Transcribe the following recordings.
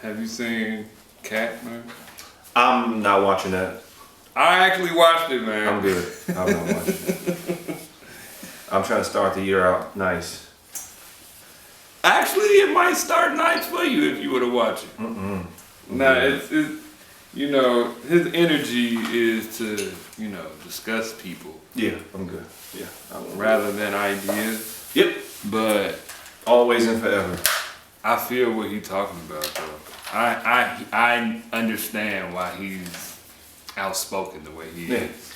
Have you seen Cat, man? I'm not watching that. I actually watched it, man. I'm good. I'm not watching it. I'm trying to start the year out nice. Actually, it might start nice for you if you were to watch it. Nah, it's you know, his energy is to, you know, discuss people. Yeah, I'm good. Yeah. Rather than ideas. Yep. But always and forever. I feel what he's talking about, though. I understand why he's outspoken the way he is.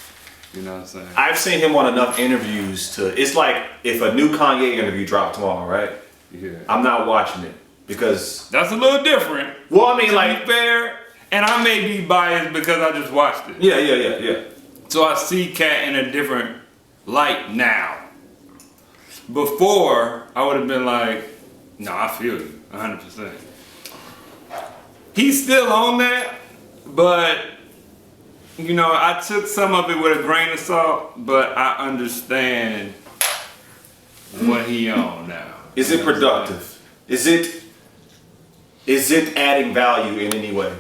You know what I'm saying? I've seen him on enough interviews to. It's like if a new Kanye interview dropped tomorrow, right? Yeah. I'm not watching it because that's a little different. Well, I mean, to like be fair, and I may be biased because I just watched it. Yeah. So I see Cat in a different light now. Before, I would have been like, no, I feel you, 100%. He's still on that, but, you know, I took some of it with a grain of salt, but I understand what he on now. Is it productive? Is it adding value in any way?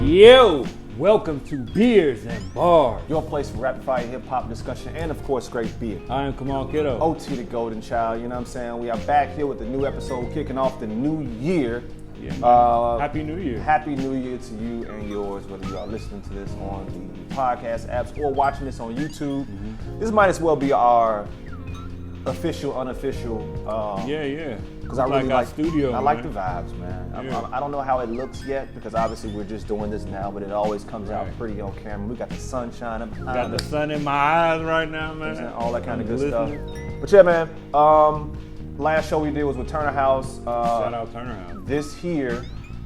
Yo, welcome to Beers and Bars. Your place for rapid fire hip hop discussion and of course great beer. I am Kamal Kiddo. OT the Golden Child, you know what I'm saying? We are back here with a new episode kicking off the new year. Yeah, Happy New Year. Happy New Year to you and yours, whether you are listening to this on the podcast apps or watching this on YouTube. This might as well be our official, unofficial. Yeah. Because I really like studio. I like the vibes, man. Yeah. I don't know how it looks yet because obviously we're just doing this now, but it always comes out pretty on camera. We got the sun shining behind us. Got the sun in my eyes right now, man. All that kind of good stuff. But yeah, man. Last show we did was with Turner House. Shout out Turner House. This here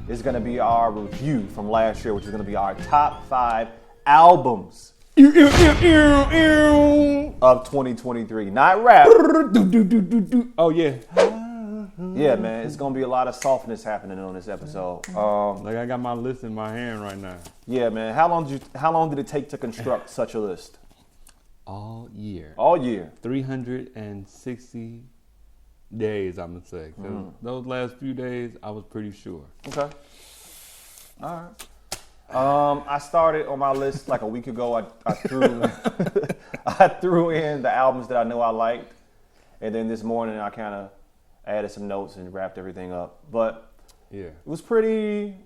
is going to be our review from last year, which is going to be our top 5 albums of 2023. Not rap. Oh yeah. Yeah, man. It's going to be a lot of softness happening on this episode. Like I got my list in my hand right now. Yeah, man. How long did it take to construct such a list? All year. 360 days, I'm gonna say. Cause those last few days, I was pretty sure. Okay. All right. I started on my list like a week ago. I threw I threw in the albums that I know I liked, and then this morning I kind of added some notes and wrapped everything up. But yeah, it was pretty.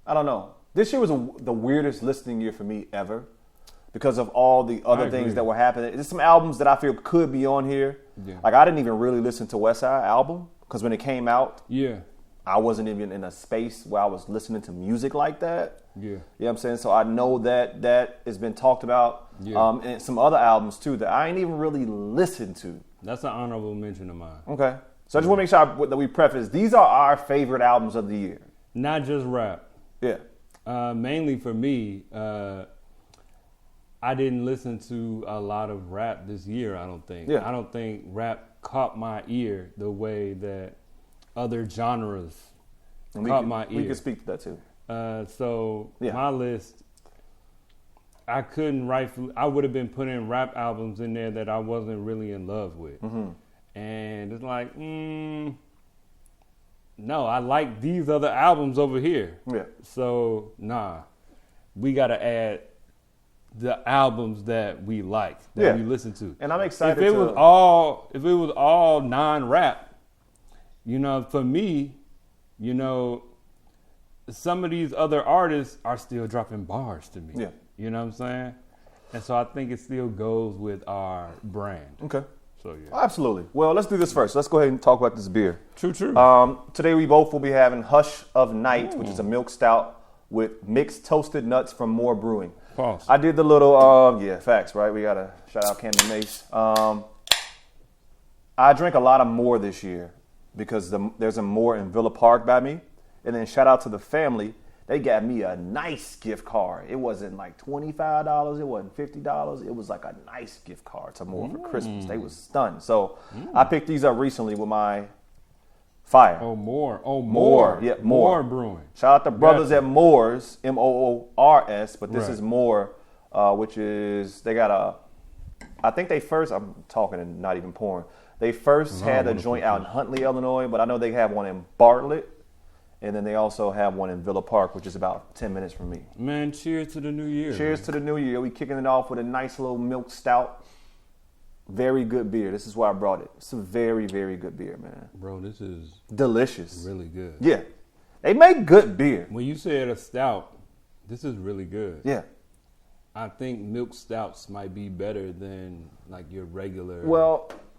I don't know. This year was the weirdest listening year for me ever because of all the other things that were happening. There's some albums that I feel could be on here. Yeah. Like I didn't even really listen to West Side album because when it came out, I wasn't even in a space where I was listening to music like that. Yeah. You know what I'm saying? So I know that has been talked about. Yeah. And some other albums too that I ain't even really listened to. That's an honorable mention of mine. Okay. So I just want to make sure that we preface, these are our favorite albums of the year. Not just rap. Yeah. Mainly for me, I didn't listen to a lot of rap this year, I don't think. Yeah. I don't think rap caught my ear the way that other genres caught my ear. We can speak to that too. My list, I would have been putting rap albums in there that I wasn't really in love with. And it's like, no, I like these other albums over here. Yeah. So, we got to add the albums that we like, that we listen to. And I'm excited if it was all non-rap, you know, for me, you know, some of these other artists are still dropping bars to me. Yeah. You know what I'm saying? And so I think it still goes with our brand. Okay. So yeah. Oh, absolutely. Well, let's do this first. Let's go ahead and talk about this beer. True. Today we both will be having Hush of Night, which is a milk stout with mixed toasted nuts from More Brewing. Pause. I did the little, facts, right? We got to shout out Camden Mace. I drank a lot of More this year because there's a More in Villa Park by me. And then shout out to the family. They got me a nice gift card. It wasn't like $25. It wasn't $50. It was like a nice gift card to More for Christmas. They was stunned. So I picked these up recently with my fire. More. Yeah, More Brewing. Shout out to brothers at Moors, Moors, but this is More, which is, they got I think they first, I'm talking and not even pouring. They first had a joint out in Huntley, Illinois, but I know they have one in Bartlett. And then they also have one in Villa Park, which is about 10 minutes from me. Man, cheers to the new year. Cheers to the new year. We kicking it off with a nice little milk stout. Very good beer. This is why I brought it. It's a very, very good beer, man. Bro, this is delicious. Really good. Yeah. They make good beer. When you said a stout, this is really good. Yeah. I think milk stouts might be better than like your regular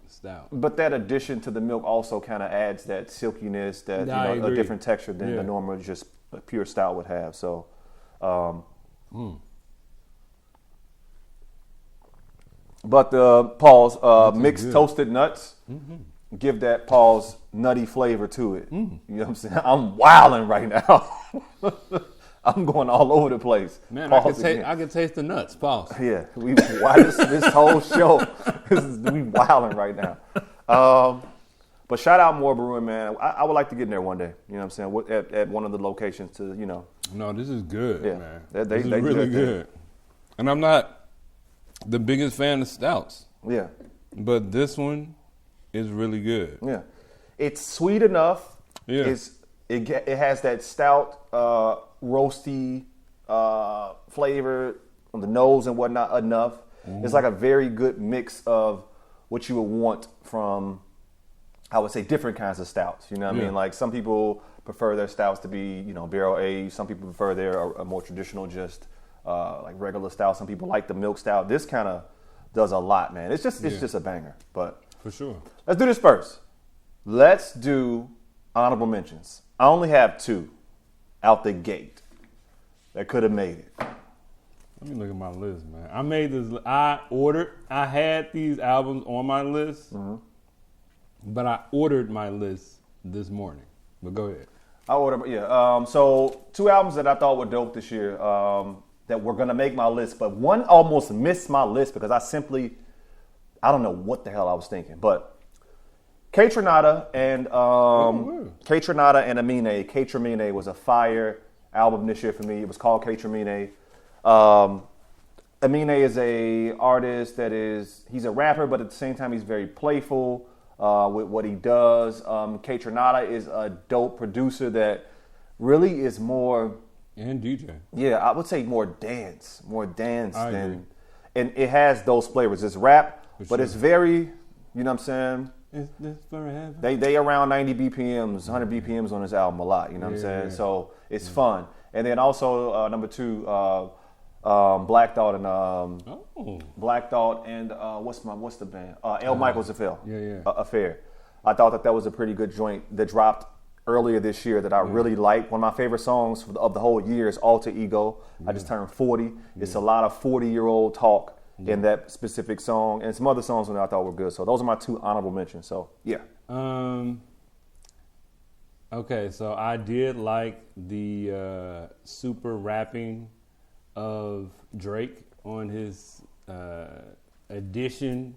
stout. But that addition to the milk also kind of adds that silkiness, that a different texture than the normal just pure stout would have. So, but pause mixed toasted nuts. Give that pause nutty flavor to it. You know what I'm saying? I'm wilding right now. I'm going all over the place. Man, I can taste the nuts. Pause. Yeah, this whole show we wilding right now. But shout out More Brewing, man. I would like to get in there one day. You know what I'm saying? At one of the locations to, No, this is good, man. This is really good. And I'm not the biggest fan of stouts. Yeah. But this one is really good. Yeah. It's sweet enough. Yeah. It has that stout, roasty flavor on the nose and whatnot enough. It's like a very good mix of what you would want from, I would say, different kinds of stouts. You know what I mean? Like some people prefer their stouts to be, barrel aged. Some people prefer their a more traditional, just like regular stout. Some people like the milk stout. This kind of does a lot, man. It's just a banger. But for sure, let's do this first. Let's do honorable mentions. I only have 2 out the gate that could have made it. Let me look at my list, man. I made this. I had these albums on my list, but I ordered my list this morning. But go ahead. I ordered, so 2 albums that I thought were dope this year that were going to make my list, but one almost missed my list because I don't know what the hell I was thinking, but K-Tronada and Amine. K-Tramine was a fire album this year for me. It was called K-Tramine. Amine is a artist he's a rapper, but at the same time he's very playful with what he does. K-Tronada is a dope producer that really is more and DJ. Yeah, I would say more dance than, and it has those flavors. It's rap, but it's very, you know what I'm saying? Is this forever? They around 90 BPMs, 100 BPMs on this album a lot, you know what I'm saying? So it's fun. And then also number 2, Black Thought and what's the band? L. Michaels Affair. Affair. I thought that was a pretty good joint that dropped earlier this year that I really liked. One of my favorite songs of the whole year is Alter Ego. I just turned 40. It's a lot of 40-year-old talk in that specific song, and some other songs that I thought were good. So those are my 2 honorable mentions. So yeah. Okay, so I did like the super rapping of Drake on his edition,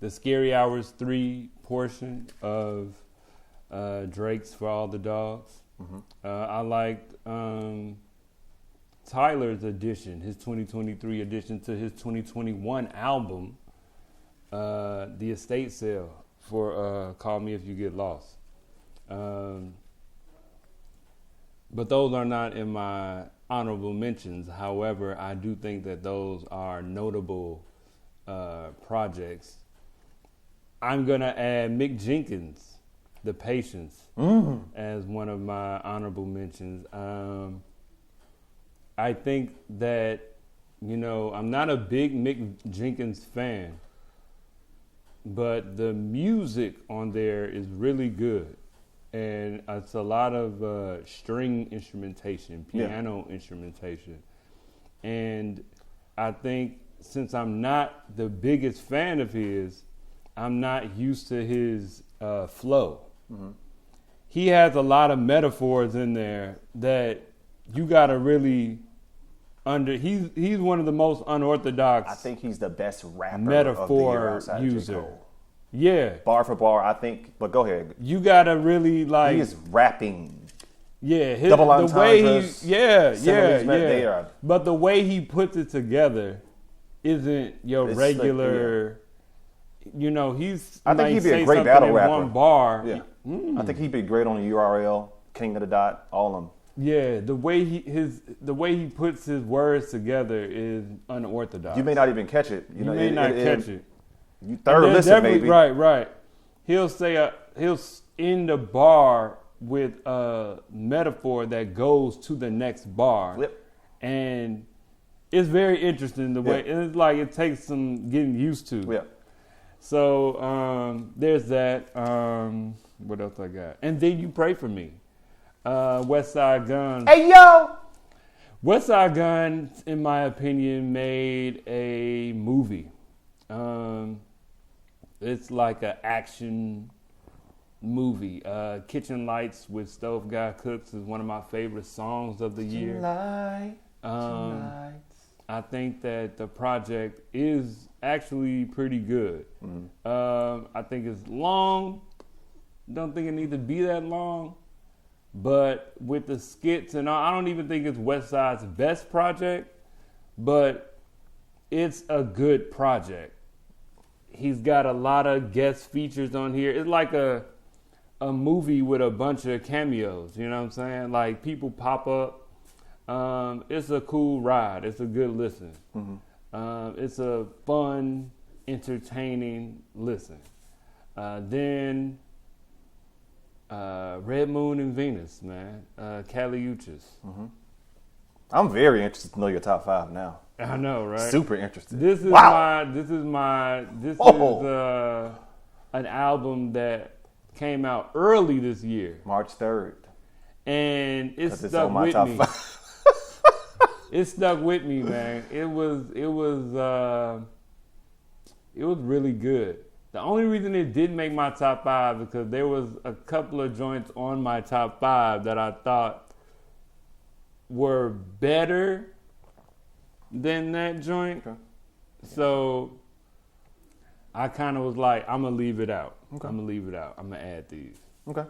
the Scary Hours 3 portion of Drake's For All the Dogs. I liked Tyler's edition, his 2023 edition to his 2021 album, The Estate Sale for Call Me If You Get Lost. But those are not in my honorable mentions. However, I do think that those are notable projects. I'm going to add Mick Jenkins, The Patience, as one of my honorable mentions. I think that, I'm not a big Mick Jenkins fan, but the music on there is really good. And it's a lot of string instrumentation, piano instrumentation. And I think since I'm not the biggest fan of his, I'm not used to his flow. He has a lot of metaphors in there that you got to really he's one of the most unorthodox. I think he's the best rapper metaphor of the year user. Yeah. Bar for bar, I think. But go ahead. You gotta really He is rapping. Yeah. Double entendres. But the way he puts it together isn't your It's regular. You know, I think he'd be a great battle rapper. One bar. Yeah, I think he'd be great on the URL, King of the Dot, all of them. Yeah, the way he puts his words together is unorthodox. You may not even catch it. You may not catch it. You third listen, maybe. Right. He'll say he'll end the bar with a metaphor that goes to the next bar. Yep. And it's very interesting the way it's like it takes some getting used to. Yeah. So there's that. What else I got? And then you pray for me. West Side Gun. Hey yo! West Side Gun, in my opinion, made a movie. It's like an action movie. Kitchen Lights with Stove Guy Cooks is one of my favorite songs of the year. I think that the project is actually pretty good. I think it's long. Don't think it needs to be that long. But with the skits and all, I don't even think it's West Side's best project, but it's a good project. He's got a lot of guest features on here. It's like a movie with a bunch of cameos, you know what I'm saying? Like people pop up. It's a cool ride. It's a good listen. It's a fun, entertaining listen. Then Red Moon and Venus, man. Kali Uchis. I'm very interested to know your top 5 now. I know, right? Super interested. This is an album that came out early this year. March 3rd. And it stuck with me. It stuck with me, man. It was really good. The only reason it didn't make my top 5 is because there was a couple of joints on my top 5 that I thought were better than that joint. Okay. So I kind of was like, I'm going to leave it out. Okay. I'm going to leave it out. I'm going to add these. Okay.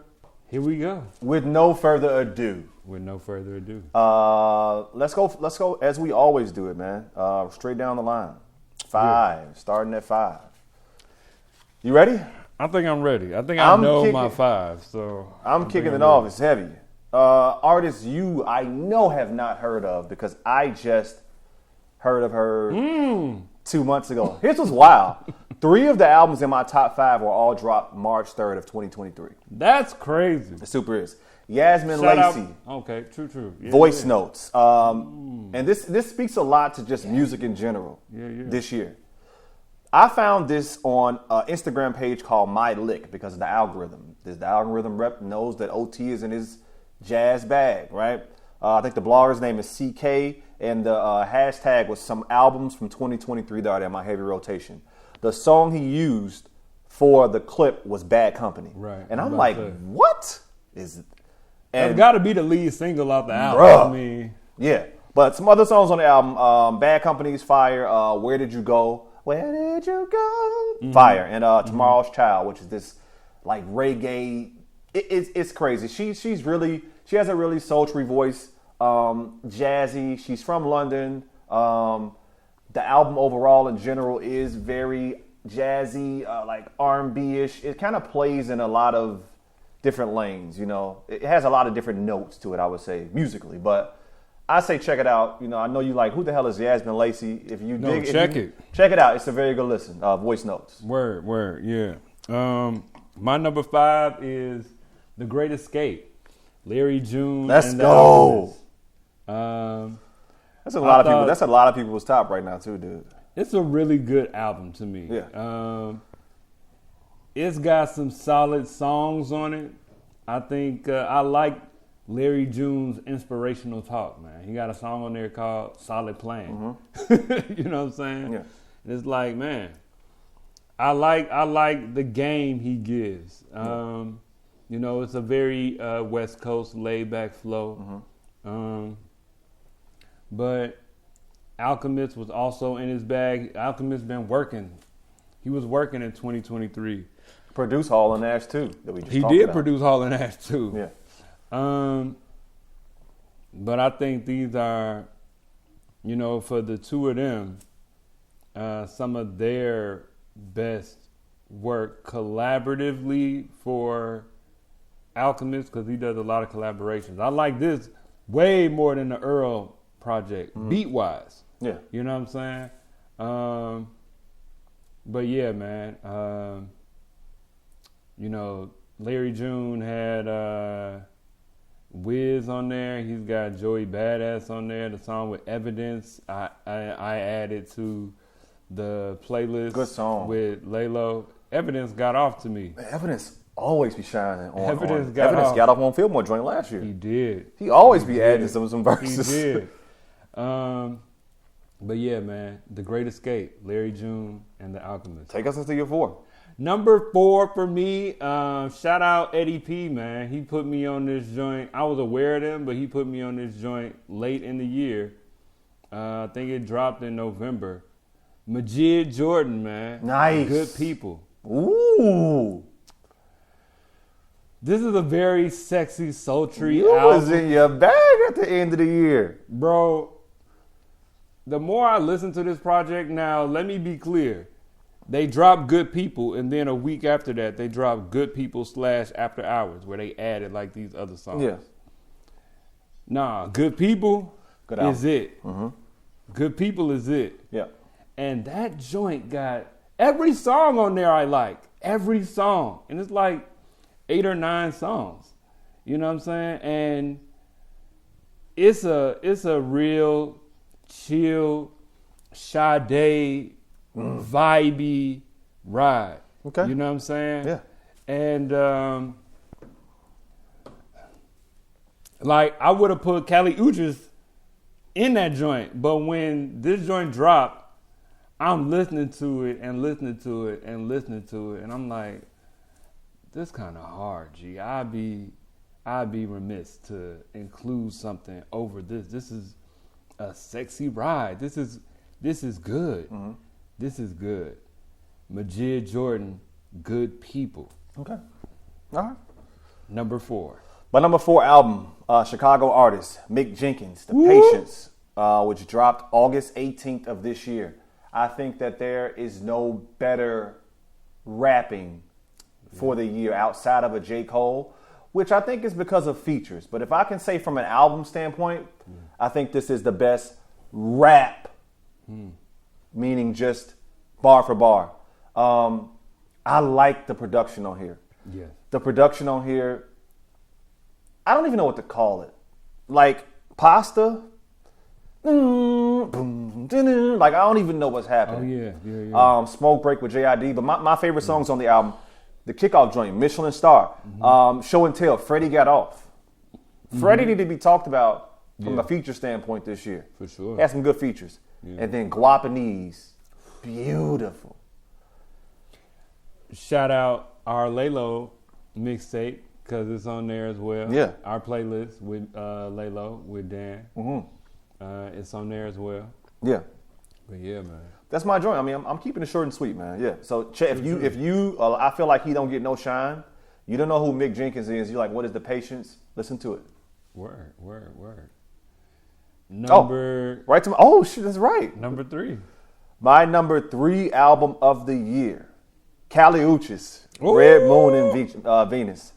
Here we go. With no further ado. Let's go as we always do it, man. Straight down the line. 5, starting at 5. You ready? I think I'm ready. I think I know my 5. So I'm kicking it off. It's heavy. Artists I know have not heard of because I just heard of her 2 months ago. Here's what's wild. 3 of the albums in my top 5 were all dropped March 3rd of 2023. That's crazy. It super is. Yasmin Lacey. Okay, true. Yeah, Voice Notes. And this speaks a lot to just music in general this year. I found this on an Instagram page called My Lick because of the algorithm. The algorithm rep knows that OT is in his jazz bag, right? I think the blogger's name is CK, and the hashtag was some albums from 2023 that are in my heavy rotation. The song he used for the clip was Bad Company. Right. And I'm like, what is it? And it's got to be the lead single off the album. Bruh, I mean, yeah. But some other songs on the album, Bad Company's Fire, Where Did You Go? Where Did You Go? Fire. And Tomorrow's Child, which is this like reggae. It's crazy. She has a really sultry voice, jazzy. She's from London. The album overall in general is very jazzy, like R&B-ish. It kind of plays in a lot of different lanes, you know. It has a lot of different notes to it, I would say, musically. But I say check it out. You know, I know you like, who the hell is Yasmin Lacey? If you dig it. Check it out. It's a very good listen. Voice Notes. Word, yeah. My number 5 is The Great Escape. Larry June. Let's go. That's a lot of people. That's a lot of people's top right now too, dude. It's a really good album to me. Yeah. It's got some solid songs on it. I think I like Larry June's inspirational talk, man. He got a song on there called Solid Plan. You know what I'm saying? Yeah. And it's like, man, I like the game he gives. You know, it's a very West Coast laid back flow. But Alchemist was also in his bag. Alchemist been working. He was working in 2023. Produce Hall and Ash too. That we just he talked did about. produce Hall and Ash too. Yeah. But I think these are, you know, for the two of them, some of their best work collaboratively for Alchemist, because he does a lot of collaborations. I like this way more than the Earl project, beat wise. Yeah. You know what I'm saying? But yeah, man. You know, Larry June had Wiz on there. He's got Joey Badass on there. The song with Evidence, I added to the playlist. Good song. With Laylo. Evidence got off to me. Man, Evidence always be shining on. Evidence on. got Evidence off. got off on Fillmore joint last year. He did. He always be adding some verses. He did. But yeah, man, The Great Escape, Larry June and The Alchemist. Take us into your 4. Number 4 for me, shout out Eddie P, man. He put me on this joint. I was aware of them, but he put me on this joint late in the year. I think it dropped in November. Majid Jordan, man. Nice. Good People. Ooh. This is a very sexy, sultry You album. was in your bag at the end of the year. Bro, the more I listen to this project now, let me be clear. They dropped Good People, and then a week after that, they dropped Good People / After Hours, where they added like these other songs. Yeah. Nah, Good People Good is album. it. Mm-hmm. Good People is it. Yeah. And that joint got every song on there I like. Every song. And it's like 8 or 9 songs. You know what I'm saying? And it's a real chill, Sade, vibey ride. Okay. You know what I'm saying? Yeah. And like I would have put Kali Uchis in that joint, but when this joint dropped, I'm listening to it and listening to it and listening to it, and I'm like, this kind of hard, G. I'd be remiss to include something over this. This is a sexy ride. This is good. Mm-hmm. This is good. Majid Jordan, Good People. Okay. All right. Number 4. My number 4 album, Chicago artist Mick Jenkins, The Patience, which dropped August 18th of this year. I think that there is no better rapping for the year outside of a J. Cole, which I think is because of features. But if I can say from an album standpoint, I think this is the best rap, meaning just bar for bar. I like the production on here. Yeah. The production on here, I don't even know what to call it. Like pasta. Like I don't even know what's happening. Oh yeah. Smoke Break with JID. But my favorite songs on the album, the kickoff joint, Michelin Star, Show and Tell, Freddie Got Off. Freddie need to be talked about from a feature standpoint this year. For sure. He had some good features. Yeah. And then Guapanese, beautiful. Shout out our Laylo mixtape, because it's on there as well. Yeah. Our playlist with Laylo, with Dan. Mm-hmm. It's on there as well. Yeah. But yeah, man. That's my joint. I mean, I'm keeping it short and sweet, man. Yeah. So, if you, I feel like he don't get no shine. You don't know who Mick Jenkins is. You're like, what is The Patience? Listen to it. Word. Right to my. Oh shit, that's right. Number 3. My number 3 album of the year, Kali Uchis, Red Moon and Venus,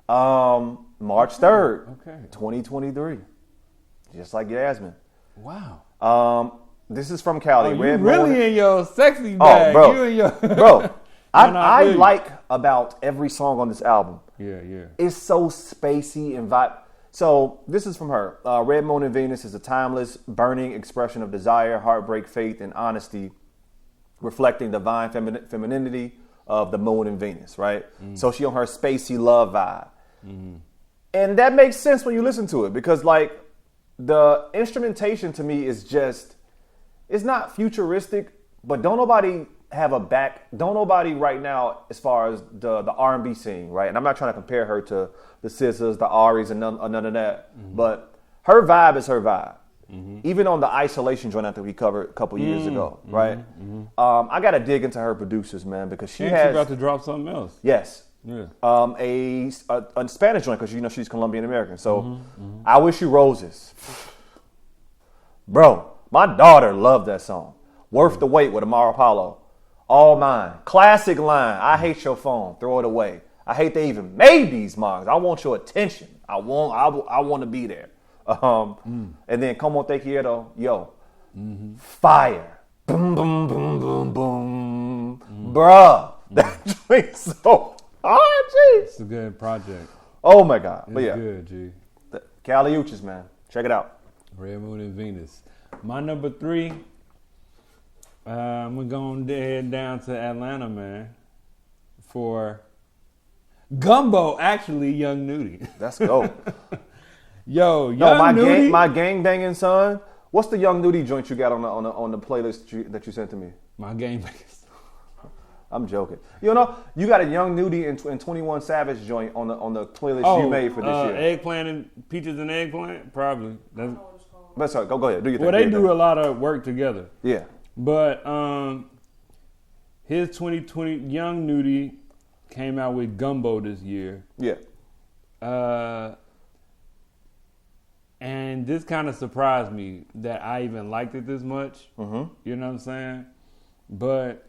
March 3rd, 2023. Just like Yasmin. Wow. This is from Cali. Oh, you Red really Moon. in your sexy bag. Oh, bro. You in your Bro, I really. like about every song on this album. Yeah. It's so spacey and vibe. So this is from her. Red Moon and Venus is a timeless, burning expression of desire, heartbreak, faith, and honesty, reflecting divine femininity of the moon and Venus, right? So she on her spacey love vibe. And that makes sense when you listen to it, because like the instrumentation to me is just, it's not futuristic, but don't nobody right now as far as the R&B scene, right? And I'm not trying to compare her to the SZAs, the Aries, and none of that. But her vibe is her vibe. Even on the Isolation joint that we covered a couple years ago, right? I got to dig into her producers, man, because she's about to drop something else. Yes. Yeah. A Spanish joint, because she's Colombian American. So I Wish You Roses. Bro, my daughter loved that song. Worth the Wait with Amara Apollo. All Mine. Classic line. I hate your phone. Throw it away. I hate they even made these mugs. I want your attention. I want to be there. And then Como Te Quiero, yo. Fire. Boom, boom, boom, boom, boom. Bruh. That joint's so hard, G. It's a good project. Oh, my God. It's But yeah. good, G. Cali Uchis, man. Check it out. Red Moon and Venus. My number 3, we're going to head down to Atlanta, man, for Gumbo, actually, Young Nudie. Let's go. Yo, Young No, Nudie. my gang banging son. What's the Young Nudie joint you got on the playlist that you sent to me? My game. I'm joking. You know, you got a Young Nudie and 21 Savage joint on the playlist you made for this year. Eggplant and Peaches and Eggplant? Probably. But sorry, go ahead. Do your thing. Well, they do a lot of work together. Yeah. But his 2020 Young Nudie came out with Gumbo this year. Yeah. And this kind of surprised me that I even liked it this much. Mm-hmm. You know what I'm saying? But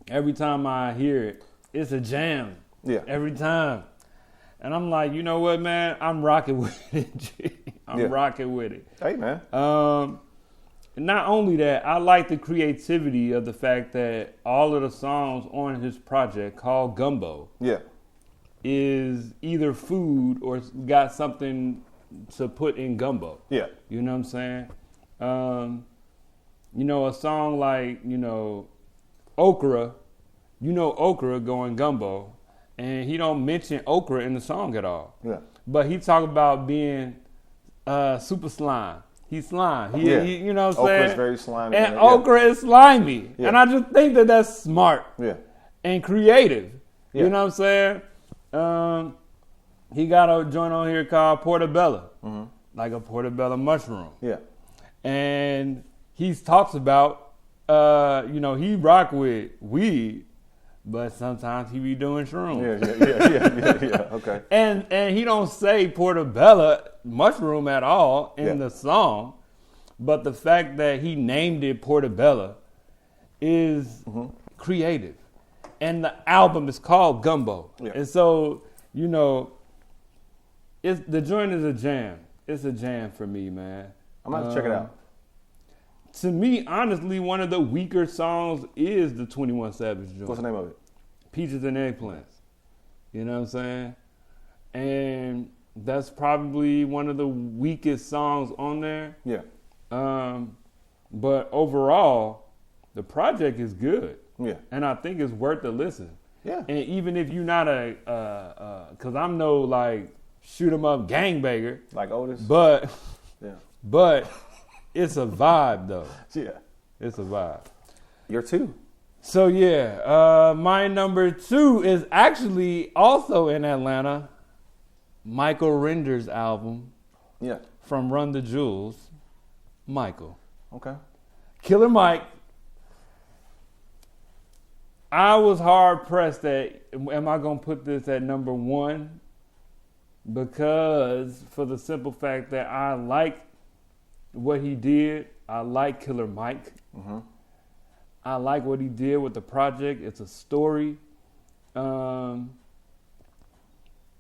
every time I hear it, it's a jam. Yeah. Every time. And I'm like, you know what, man? I'm rocking with it, G. I'm rocking with it. Hey, man. Not only that, I like the creativity of the fact that all of the songs on his project called Gumbo is either food or got something to put in gumbo. Yeah. You know what I'm saying? You know, a song like, Okra, Okra going gumbo, and he don't mention okra in the song at all. Yeah. But he talk about being super slime. He's slime. He, you know what I'm saying? Okra is very slimy. And okra is slimy. Yeah. And I just think that that's smart and creative. Yeah. You know what I'm saying? He got a joint on here called Portobello, like a portobello mushroom. Yeah. And he talks about, he rock with weed, but sometimes he be doing shrooms. Yeah. Okay. And he don't say portobello mushroom at all in the song, but the fact that he named it Portobello is creative. And the album is called Gumbo. Yeah. And so, the joint is a jam. It's a jam for me, man. I'm going to check it out. To me, honestly, one of the weaker songs is the 21 Savage joint. What's the name of it? Peaches and Eggplants. You know what I'm saying? And that's probably one of the weakest songs on there. Yeah. But overall, the project is good. Yeah. And I think it's worth a listen. Yeah. And even if you're not because I'm no shoot 'em up gangbanger like Otis, but it's a vibe though. Yeah, it's a vibe. You're 2. So yeah, my number 2 is actually also in Atlanta. Michael Render's album. Yeah. From Run the Jewels. Michael. Okay. Killer Mike. I was hard pressed that am I gonna put this at number 1? Because for the simple fact that I like what he did. I like Killer Mike. Mm-hmm. I like what he did with the project. It's a story.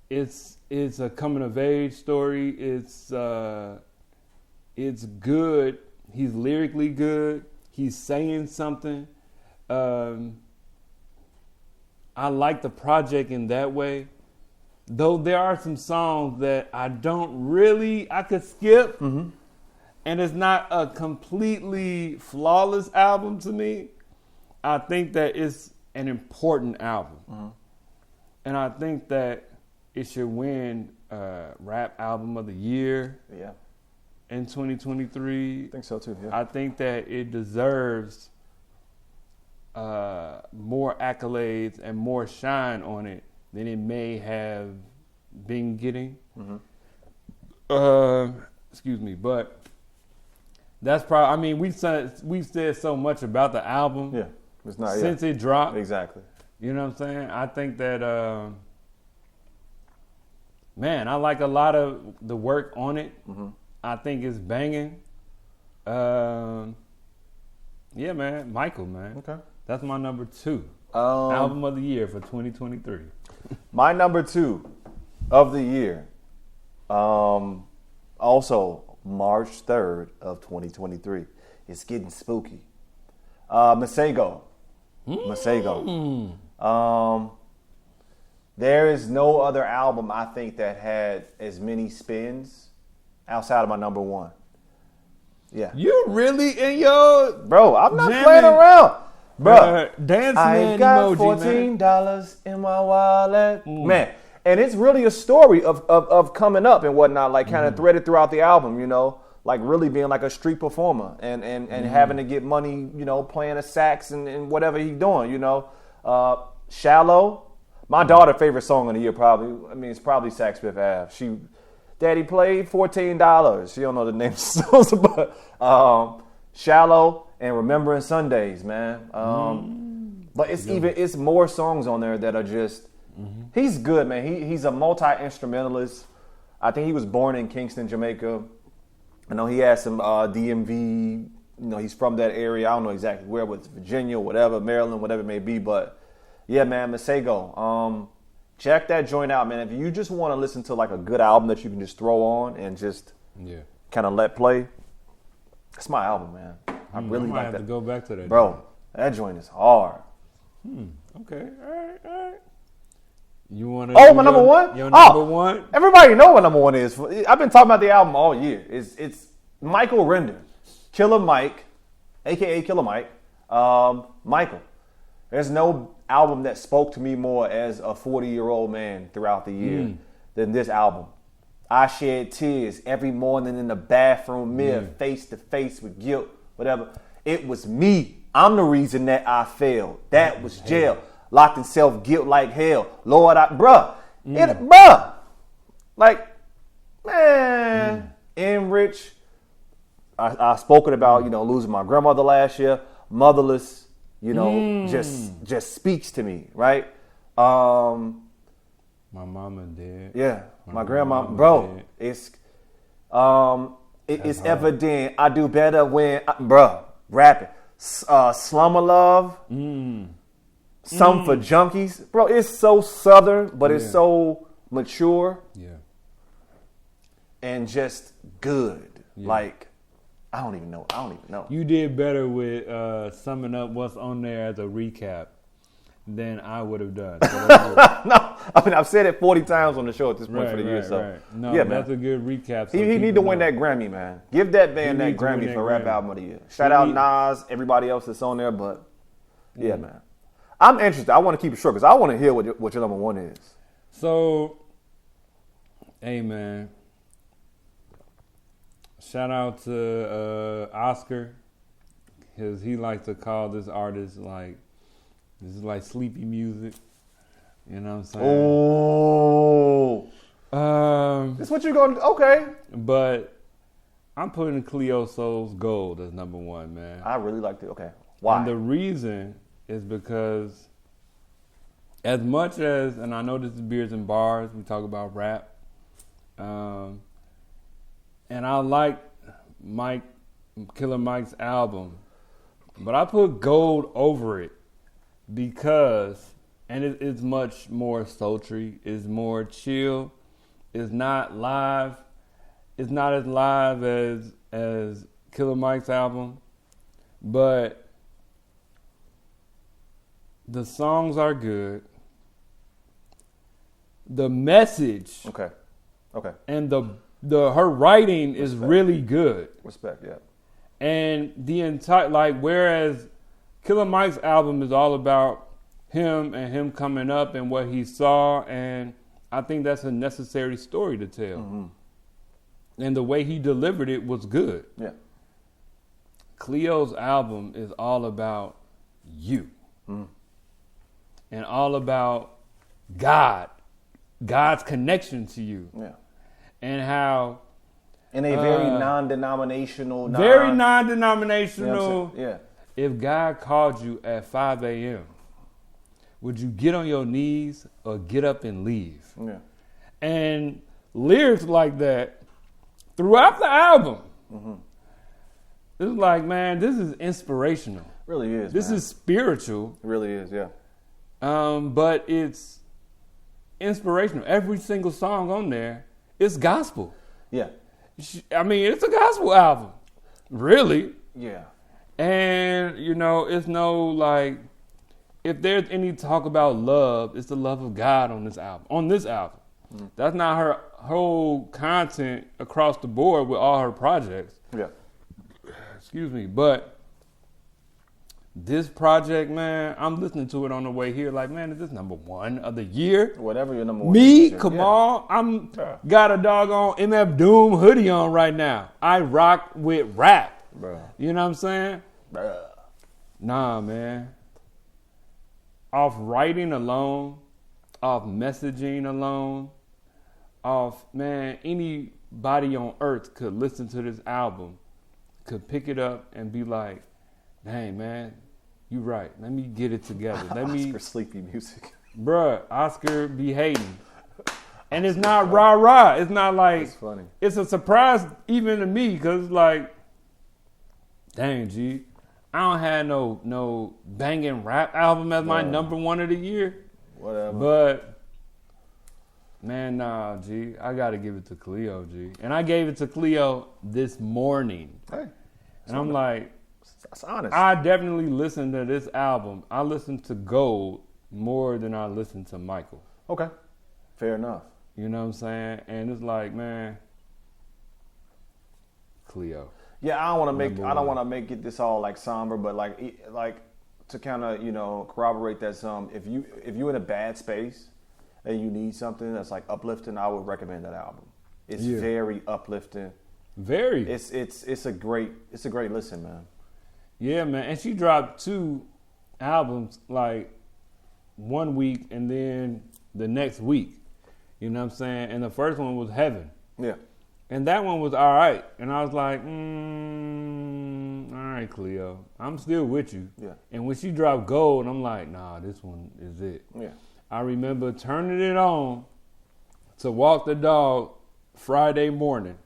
It's a coming of age story. It's good. He's lyrically good. He's saying something. I like the project in that way. Though there are some songs that I could skip. Mm-hmm. And it's not a completely flawless album to me. I think that it's an important album. Mm-hmm. And I think that it should win Rap Album of the Year in 2023. I think so too, yeah. I think that it deserves more accolades and more shine on it than it may have been getting. Mm-hmm. Excuse me, but that's probably. I mean, we've said so much about the album. Yeah, it's not since it dropped. Exactly. You know what I'm saying? I think that, man, I like a lot of the work on it. Mm-hmm. I think it's banging. Yeah, man. Michael, man. Okay. That's my number 2. Album of the year for 2023. My number 2 of the year, also March 3rd of 2023. It's getting spooky. Masego. Masego. There is no other album I think that had as many spins outside of my number 1. Yeah. You really in your Bro, I'm not jamming, playing around. Bro, dance I man got emoji, $14 in my wallet. Man, and it's really a story of coming up and whatnot, like kind of threaded throughout the album, you know, like really being like a street performer and having to get money, you know, playing a sax and whatever he's doing, you know. Shallow, my daughter's favorite song of the year probably. I mean, it's probably Sax Fifth Ave. Daddy played $14. She don't know the name of the songs, but Shallow and Remembering Sundays, man. But it's more songs on there that are just. He's good, man. He's a multi-instrumentalist. I think he was born in Kingston, Jamaica. I know he has some DMV. You know, he's from that area. I don't know exactly where, but it's Virginia, whatever, Maryland, whatever it may be. But yeah, man, Masego. Check that joint out, man. If you just want to listen to like a good album that you can just throw on and just kind of let play, it's my album, man. I really might like have that. to go back to that, bro. That joint is hard. Okay, all right. You want to? Oh, my number 1. Your number 1. Everybody know what number 1 is. I've been talking about the album all year. It's Michael Render, Killer Mike, aka Killer Mike. Michael. There's no album that spoke to me more as a 40-year-old man throughout the year than this album. I shed tears every morning in the bathroom mirror, face to face with guilt, whatever. It was me. I'm the reason that I failed. That was jail. Locked in self-guilt like hell. Lord, bruh. Like, man. Enrich. I spoken about, you know, losing my grandmother last year. Motherless. You know, just speaks to me, right? My mama dead. Yeah, my grandma, bro. Dead. It's evident I do better when, rapping. Slumber Love, Some for Junkies, bro. It's so southern, but it's so mature, and just good. Like. I don't even know. You did better with summing up what's on there as a recap than I would have done. So no, I mean, I've said it 40 times on the show at this point for the year. So, no, yeah, that's a good recap. So he need to win that Grammy, man. Give that band that Grammy for Rap Album of the Year. Shout out Nas, everybody else that's on there, but yeah, man. I'm interested. I want to keep it short because I want to hear what your number 1 is. So, hey, man. Shout out to Oscar, because he likes to call this artist like, this is like sleepy music. You know what I'm saying? Oh. That's what you're going to, okay. But I'm putting Cleo Soul's Gold as number 1, man. I really like it. Okay. Why? And the reason is because as much as, and I know this is Beers and Bars, we talk about rap, and I like Killer Mike's album, but I put Gold over it because, and it's much more sultry, it's more chill, it's not live, it's not as live as Killer Mike's album, but the songs are good. The message, okay, and her writing is really good. Respect, yeah. And the entire, like, whereas Killer Mike's album is all about him and him coming up and what he saw, and I think that's a necessary story to tell. And the way he delivered it was good. Yeah. Cleo's album is all about you. And all about God's connection to you. Yeah. And how in a very non-denominational. Very non-denominational. Yeah. If God called you at 5 a.m., would you get on your knees or get up and leave? Yeah. And lyrics like that throughout the album. It's like, man, this is inspirational. Really is. This is spiritual. It really is, yeah. But it's inspirational. Every single song on there is gospel. Yeah. I mean, it's a gospel album. Really. Yeah. And, you know, it's no like, if there's any talk about love, it's the love of God on this album. Mm-hmm. That's not her whole content across the board with all her projects. Yeah. Excuse me. But this project, man, I'm listening to it on the way here like, man, is this number one of the year? Whatever your number one Me? is. Come on. I'm got a doggone MF Doom hoodie on right now. I rock with rap. Bruh. You know what I'm saying? Bruh. Nah, man. Off writing alone, off messaging alone, off, man, anybody on earth could listen to this album, could pick it up and be like, dang, man, you right. Let me get it together. Let me Oscar sleepy music. Bruh, Oscar be hating. And it's not rah-rah. It's not like, It's funny. It's a surprise even to me, because like, dang, G, I don't have no banging rap album as my number one of the year. Whatever. But, man, nah, G, I got to give it to Cleo, G. And I gave it to Cleo this morning. Hey. And I'm like, That's honest. I definitely listened to this album. I listened to Gold more than I listened to Michael. Okay. Fair enough. You know what I'm saying? And it's like, man, Cleo. Yeah, I don't want to make it this all like somber, but like to kind of, you know, corroborate that some, if you're in a bad space and you need something that's like uplifting, I would recommend that album. It's very uplifting. Very. It's a great listen, man. Yeah, man. And she dropped 2 albums like 1 week and then the next week. You know what I'm saying? And the first one was Heaven. Yeah. And that one was all right. And I was like, all right, Cleo. I'm still with you. Yeah. And when she dropped Gold, I'm like, nah, this one is it. Yeah. I remember turning it on to walk the dog Friday morning.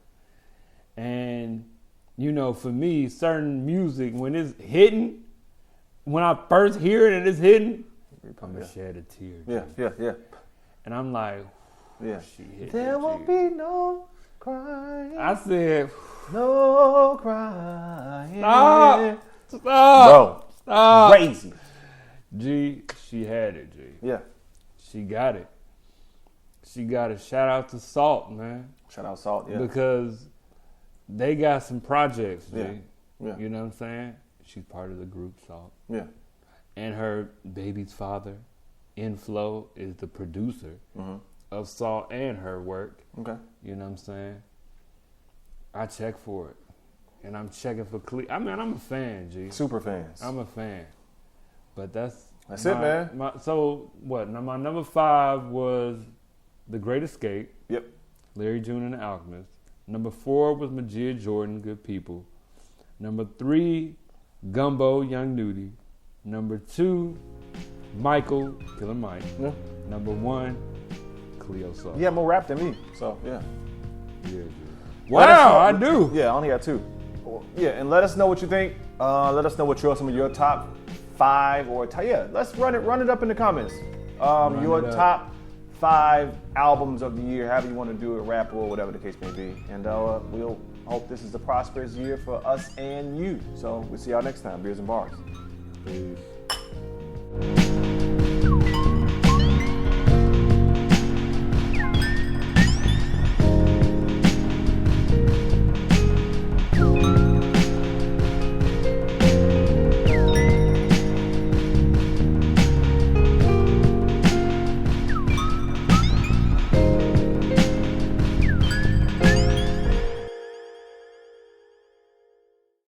And, you know, for me, certain music, when it's hitting, when I first hear it and it's hitting, I'm going to shed a tear. Yeah. And I'm like, yeah. She hit There won't be no crying. I said, no crying. Stop. Bro. Stop. Crazy. G, she had it, G. Yeah. She got it. She got it. Shout out to Salt, man. Shout out Salt, yeah. Because they got some projects, G. Yeah. You know what I'm saying? She's part of the group Salt. Yeah. And her baby's father, Inflow, is the producer of Salt and her work. Okay. You know what I'm saying? I check for it. And I'm checking for I mean, I'm a fan, G. Super fans. I'm a fan. But that's it, man. So, what? Now, my number 5 was The Great Escape. Yep. Larry June and the Alchemist. Number 4 was Majid Jordan, Good People. Number 3, Gumbo, Young Nudie. Number 2, Michael, Killer Mike. Yeah. Number 1, Cleo Soul. You have more rap than me, so yeah. Yeah, dude. Wow, I do. Yeah, I only got 2. Yeah, and let us know what you think. Let us know what some of your top 5 or let's run it up in the comments. Your top 5 albums of the year, however you want to do it, rap or whatever the case may be. And we'll hope this is a prosperous year for us and you. So we'll see y'all next time. Beers and Bars. Peace.